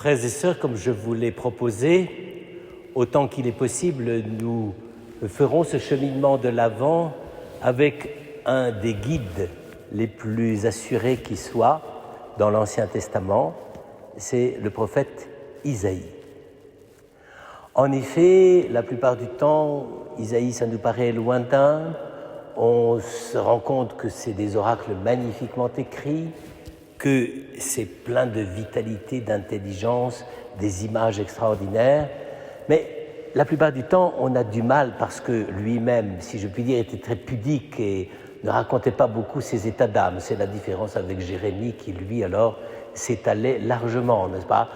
Frères et sœurs, comme je vous l'ai proposé, autant qu'il est possible, nous ferons ce cheminement de l'Avent avec un des guides les plus assurés qui soit dans l'Ancien Testament, c'est le prophète Isaïe. En effet, la plupart du temps, Isaïe, ça nous paraît lointain, on se rend compte que c'est des oracles magnifiquement écrits, que c'est plein de vitalité, d'intelligence, des images extraordinaires, mais la plupart du temps, on a du mal parce que lui-même, si je puis dire, était très pudique et ne racontait pas beaucoup ses états d'âme. C'est la différence avec Jérémie qui, lui, alors, s'étalait largement, n'est-ce pas ?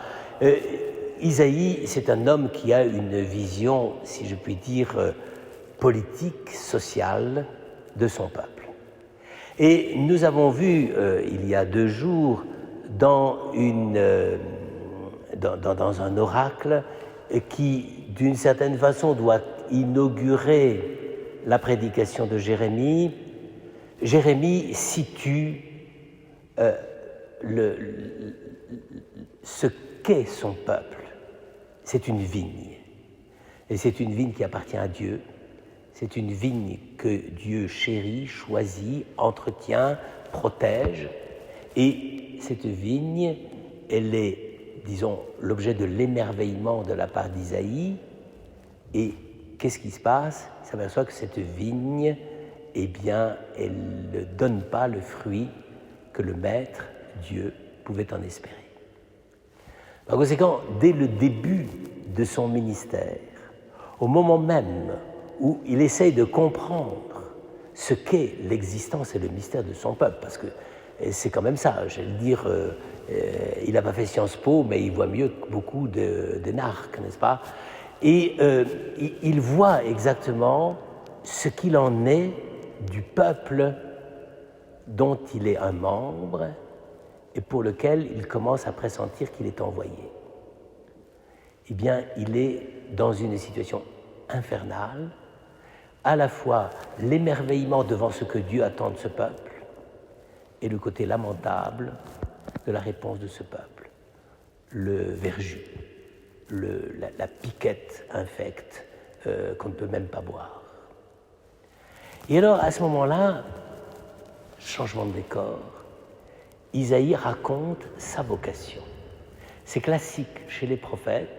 Isaïe, c'est un homme qui a une vision, si je puis dire, politique, sociale de son peuple. Et nous avons vu, il y a 2 jours, dans un oracle qui, d'une certaine façon, doit inaugurer la prédication de Jérémie. Jérémie situe ce qu'est son peuple. C'est une vigne. Et c'est une vigne qui appartient à Dieu. C'est une vigne que Dieu chérit, choisit, entretient, protège. Et cette vigne, elle est, disons, l'objet de l'émerveillement de la part d'Isaïe. Et qu'est-ce qui se passe ? Il s'aperçoit que cette vigne, eh bien, elle ne donne pas le fruit que le Maître, Dieu, pouvait en espérer. Par conséquent, dès le début de son ministère, au moment même où il essaye de comprendre ce qu'est l'existence et le mystère de son peuple, parce que c'est quand même ça, je vais le dire, il n'a pas fait Sciences Po, mais il voit mieux que beaucoup d'énarques, n'est-ce pas ? Et il voit exactement ce qu'il en est du peuple dont il est un membre et pour lequel il commence à pressentir qu'il est envoyé. Eh bien, il est dans une situation infernale, à la fois l'émerveillement devant ce que Dieu attend de ce peuple et le côté lamentable de la réponse de ce peuple, le verjus, la piquette infecte qu'on ne peut même pas boire. Et alors, à ce moment-là, changement de décor, Isaïe raconte sa vocation. C'est classique chez les prophètes,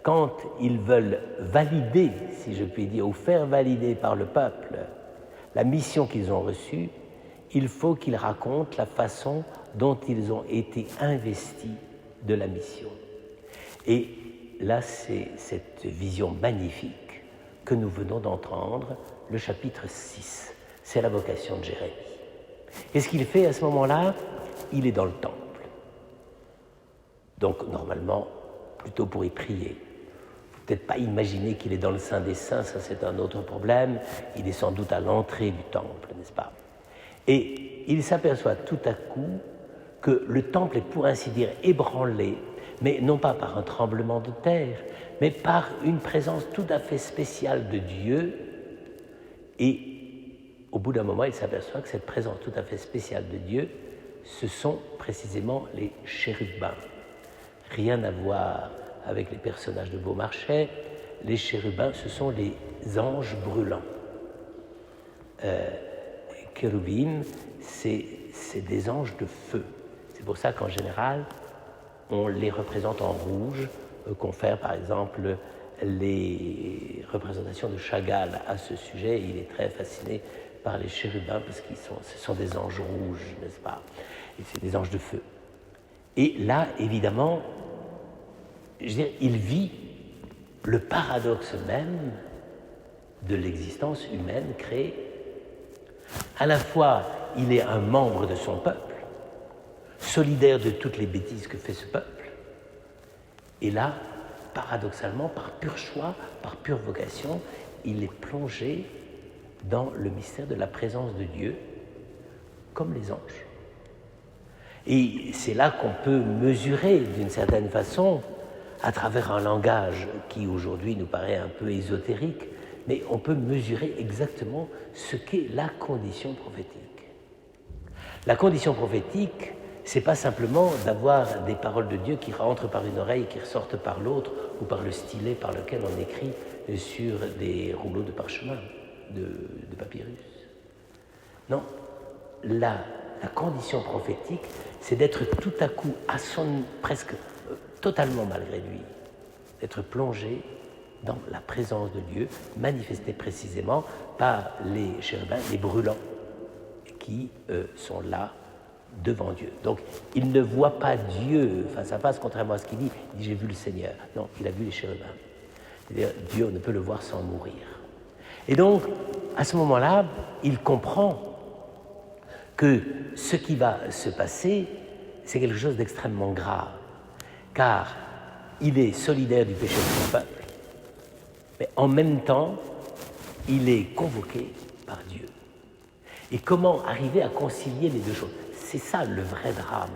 quand ils veulent valider, si je puis dire, ou faire valider par le peuple la mission qu'ils ont reçue, il faut qu'ils racontent la façon dont ils ont été investis de la mission. Et là, c'est cette vision magnifique que nous venons d'entendre, le chapitre 6. C'est la vocation de Jérémie. Et ce qu'il fait à ce moment-là, il est dans le temple. Donc, normalement, plutôt pour y prier. Peut-être pas imaginer qu'il est dans le Saint des Saints, ça c'est un autre problème. Il est sans doute à l'entrée du temple, n'est-ce pas ? Et il s'aperçoit tout à coup que le temple est pour ainsi dire ébranlé, mais non pas par un tremblement de terre, mais par une présence tout à fait spéciale de Dieu. Et au bout d'un moment, il s'aperçoit que cette présence tout à fait spéciale de Dieu, ce sont précisément les chérubins. Rien à voir avec les personnages de Beaumarchais, les chérubins, ce sont les anges brûlants. Chérubim, c'est des anges de feu. C'est pour ça qu'en général, on les représente en rouge, confère par exemple les représentations de Chagall à ce sujet. Il est très fasciné par les chérubins parce que ce sont des anges rouges, n'est-ce pas ? Et c'est des anges de feu. Et là, évidemment, je veux dire, il vit le paradoxe même de l'existence humaine créée. À la fois, il est un membre de son peuple, solidaire de toutes les bêtises que fait ce peuple. Et là, paradoxalement, par pur choix, par pure vocation, il est plongé dans le mystère de la présence de Dieu, comme les anges. Et c'est là qu'on peut mesurer, d'une certaine façon, à travers un langage qui aujourd'hui nous paraît un peu ésotérique, mais on peut mesurer exactement ce qu'est la condition prophétique. La condition prophétique, c'est pas simplement d'avoir des paroles de Dieu qui rentrent par une oreille et qui ressortent par l'autre, ou par le stylet par lequel on écrit sur des rouleaux de parchemin, de papyrus. Non, la condition prophétique, c'est d'être tout à coup, presque totalement malgré lui, d'être plongé dans la présence de Dieu, manifestée précisément par les chérubins, les brûlants, qui sont là devant Dieu. Donc, il ne voit pas Dieu face à face, contrairement à ce qu'il dit. Il dit, j'ai vu le Seigneur. Non, il a vu les chérubins. C'est-à-dire, Dieu, on ne peut le voir sans mourir. Et donc, à ce moment-là, il comprend que ce qui va se passer, c'est quelque chose d'extrêmement grave, car il est solidaire du péché de son peuple, mais en même temps, il est convoqué par Dieu. Et comment arriver à concilier les deux choses? C'est ça le vrai drame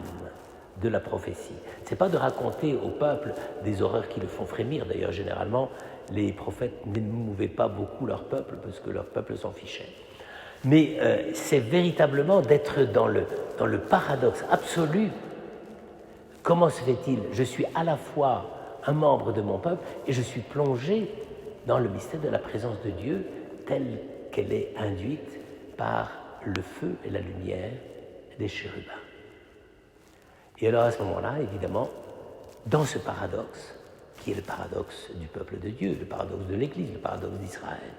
de la prophétie. Ce n'est pas de raconter au peuple des horreurs qui le font frémir. D'ailleurs, généralement, les prophètes n'émouvaient pas beaucoup leur peuple parce que leur peuple s'en fichait. Mais c'est véritablement d'être dans le paradoxe absolu. Comment se fait-il? Je suis à la fois un membre de mon peuple et je suis plongé dans le mystère de la présence de Dieu telle qu'elle est induite par le feu et la lumière des chérubins. Et alors à ce moment-là, évidemment, dans ce paradoxe, qui est le paradoxe du peuple de Dieu, le paradoxe de l'Église, le paradoxe d'Israël,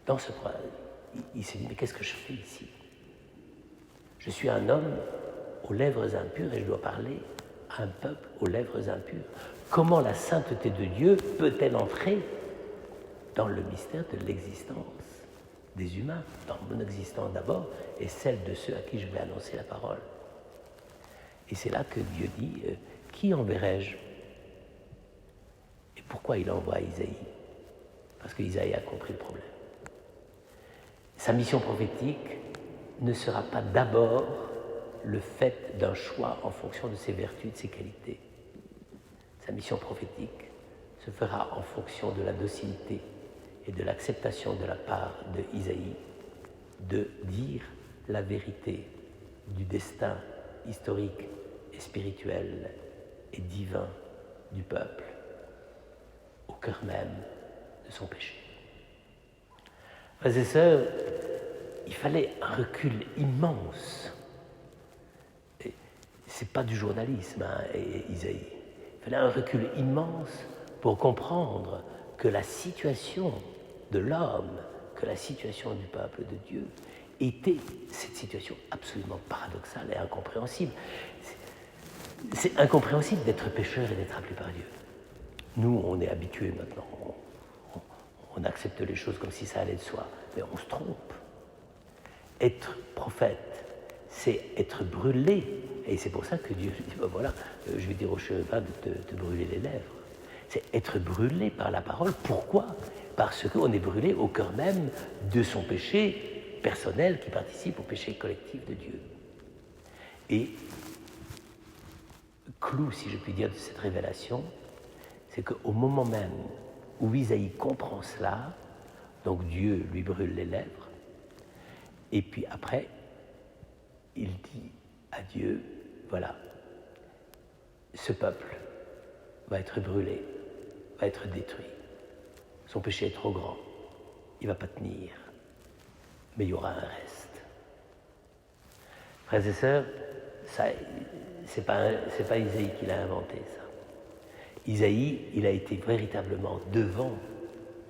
dans ce paradoxe, il s'est dit, mais qu'est-ce que je fais ici? Je suis un homme aux lèvres impures et je dois parler à un peuple aux lèvres impures. Comment la sainteté de Dieu peut-elle entrer dans le mystère de l'existence des humains, dans mon existence d'abord et celle de ceux à qui je vais annoncer la parole? Et c'est là que Dieu dit, qui enverrai-je? Et pourquoi il envoie Isaïe? Parce qu'Isaïe a compris le problème. Sa mission prophétique ne sera pas d'abord le fait d'un choix en fonction de ses vertus, de ses qualités. Sa mission prophétique se fera en fonction de la docilité et de l'acceptation de la part de Isaïe de dire la vérité du destin historique et spirituel et divin du peuple au cœur même de son péché. Frères et sœurs, il fallait un recul immense. Ce n'est pas du journalisme, Isaïe. Il fallait un recul immense pour comprendre que la situation de l'homme, que la situation du peuple de Dieu était cette situation absolument paradoxale et incompréhensible. C'est incompréhensible d'être pécheur et d'être appelé par Dieu. Nous, on est habitués maintenant. On accepte les choses comme si ça allait de soi, mais on se trompe. Être prophète, c'est être brûlé, et c'est pour ça que Dieu dit, ben voilà, je vais dire au chérubin de te brûler les lèvres. C'est être brûlé par la parole. Pourquoi? Parce qu'on est brûlé au cœur même de son péché personnel qui participe au péché collectif de Dieu. Et clou, si je puis dire, de cette révélation, c'est qu'au moment même où Isaïe comprend cela, donc Dieu lui brûle les lèvres, et puis après, il dit à Dieu, voilà, ce peuple va être brûlé, va être détruit. Son péché est trop grand, il ne va pas tenir, mais il y aura un reste. Frères et sœurs, c'est pas Isaïe qui l'a inventé, ça. Isaïe, il a été véritablement devant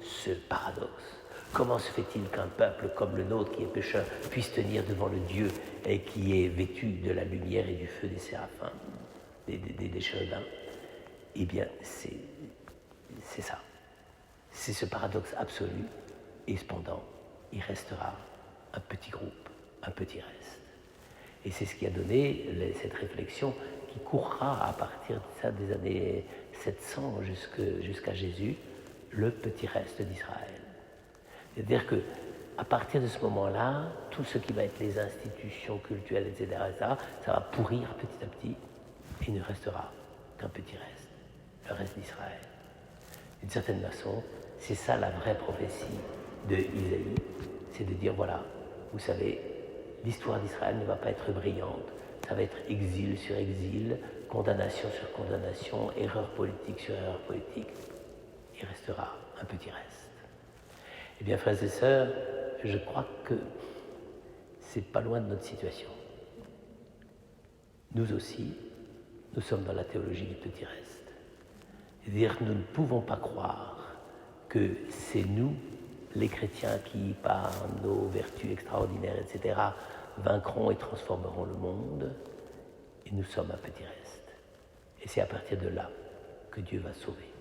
ce paradoxe. Comment se fait-il qu'un peuple comme le nôtre, qui est pécheur, puisse tenir devant le Dieu et qui est vêtu de la lumière et du feu des séraphins, des chérubins? Eh bien, c'est ça. C'est ce paradoxe absolu, et cependant, il restera un petit groupe, un petit reste. Et c'est ce qui a donné cette réflexion qui courra à partir de ça des années 700 jusqu'à Jésus, le petit reste d'Israël. C'est-à-dire qu'à partir de ce moment-là, tout ce qui va être les institutions culturelles, etc., ça va pourrir petit à petit, et il ne restera qu'un petit reste, le reste d'Israël. D'une certaine façon, c'est ça la vraie prophétie de Isaïe, c'est de dire, voilà, vous savez, l'histoire d'Israël ne va pas être brillante, ça ça va être exil sur exil, condamnation sur condamnation, erreur politique sur erreur politique. Il restera un petit reste. Eh bien, frères et sœurs, je crois que c'est pas loin de notre situation. Nous aussi, nous sommes dans la théologie du petit reste. C'est-à-dire que nous ne pouvons pas croire que c'est nous, les chrétiens, qui, par nos vertus extraordinaires, etc., vaincront et transformeront le monde, et nous sommes un petit reste. Et c'est à partir de là que Dieu va sauver.